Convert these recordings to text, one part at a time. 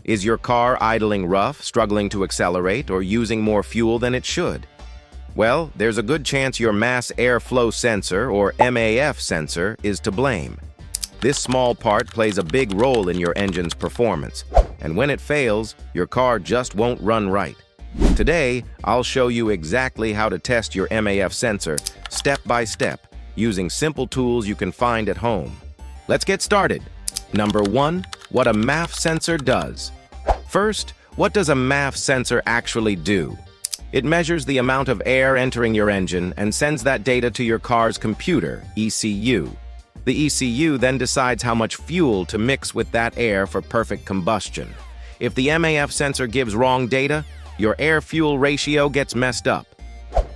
Is your car idling rough, struggling to accelerate, or using more fuel than it should? Well, there's a good chance your mass airflow sensor, or MAF sensor, is to blame. This small part plays a big role in your engine's performance, and when it fails, your car just won't run right. Today, I'll show you exactly how to test your MAF sensor step by step using simple tools you can find at home. Let's get started. Number 1. What a MAF sensor does. First, what does a MAF sensor actually do? It measures the amount of air entering your engine and sends that data to your car's computer, ECU. The ECU then decides how much fuel to mix with that air for perfect combustion. If the MAF sensor gives wrong data, your air-fuel ratio gets messed up.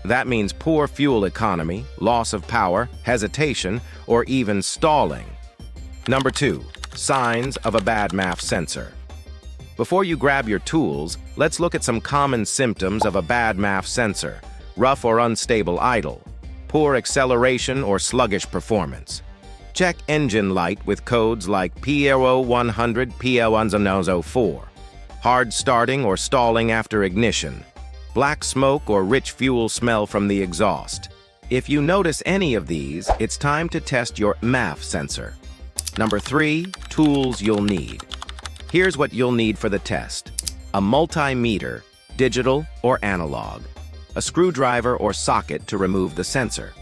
That means poor fuel economy, loss of power, hesitation, or even stalling. Number 2. Signs of a bad MAF sensor. Before you grab your tools, let's look at some common symptoms of a bad MAF sensor: rough or unstable idle, poor acceleration or sluggish performance. Check engine light with codes like PL100, PL104. Hard starting or stalling after ignition. Black smoke or rich fuel smell from the exhaust. If you notice any of these, it's time to test your MAF sensor. Number 3. Tools you'll need. Here's what you'll need for the test: a multimeter, digital or analog, a screwdriver or socket to remove the sensor.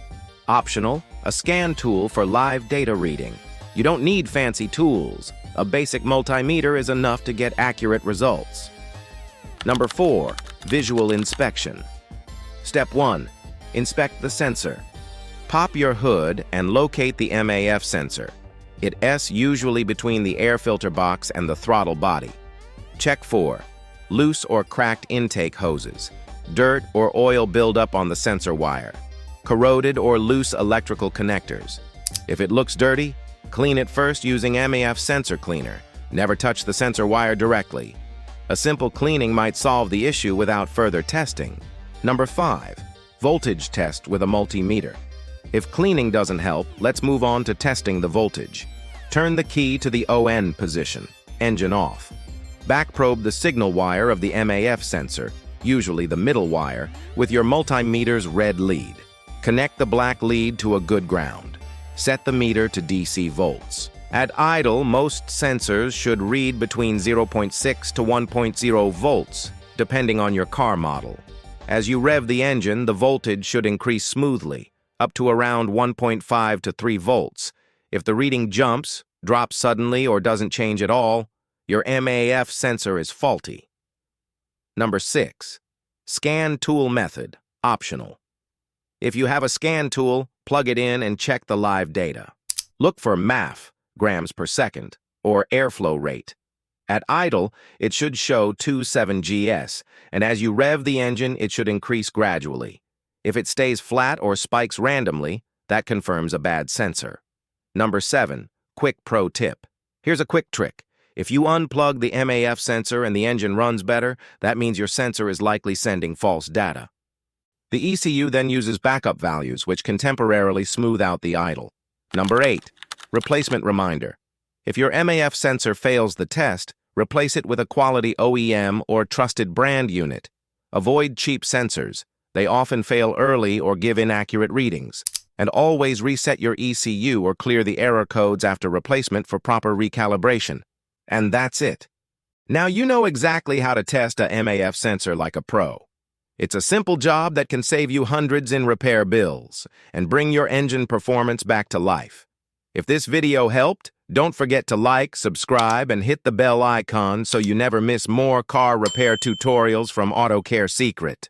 Optional, a scan tool for live data reading. You don't need fancy tools. A basic multimeter is enough to get accurate results. Number 4. Visual inspection. Step 1. Inspect the sensor. Pop your hood and locate the MAF sensor. It's usually between the air filter box and the throttle body. Check for loose or cracked intake hoses, dirt or oil buildup on the sensor wire, corroded or loose electrical connectors. If it looks dirty, clean it first using MAF sensor cleaner. Never touch the sensor wire directly. A simple cleaning might solve the issue without further testing. Number 5. Voltage test with a multimeter. If cleaning doesn't help, let's move on to testing the voltage. Turn the key to the ON position, engine off. Back probe the signal wire of the MAF sensor, usually the middle wire, with your multimeter's red lead. Connect the black lead to a good ground. Set the meter to DC volts. At idle, most sensors should read between 0.6 to 1.0 volts, depending on your car model. As you rev the engine, the voltage should increase smoothly, up to around 1.5 to 3 volts. If the reading jumps, drops suddenly, or doesn't change at all, your MAF sensor is faulty. Number 6. Scan tool method, optional. If you have a scan tool, plug it in and check the live data. Look for MAF, grams per second, or airflow rate. At idle, it should show 27 GS, and as you rev the engine, it should increase gradually. If it stays flat or spikes randomly, that confirms a bad sensor. Number 7. Quick pro tip. Here's a quick trick. If you unplug the MAF sensor and the engine runs better, that means your sensor is likely sending false data. The ECU then uses backup values, which can temporarily smooth out the idle. Number 8. Replacement reminder. If your MAF sensor fails the test, replace it with a quality OEM or trusted brand unit. Avoid cheap sensors. They often fail early or give inaccurate readings. And always reset your ECU or clear the error codes after replacement for proper recalibration. And that's it. Now you know exactly how to test a MAF sensor like a pro. It's a simple job that can save you hundreds in repair bills and bring your engine performance back to life. If this video helped, don't forget to like, subscribe, and hit the bell icon so you never miss more car repair tutorials from Auto Care Secret.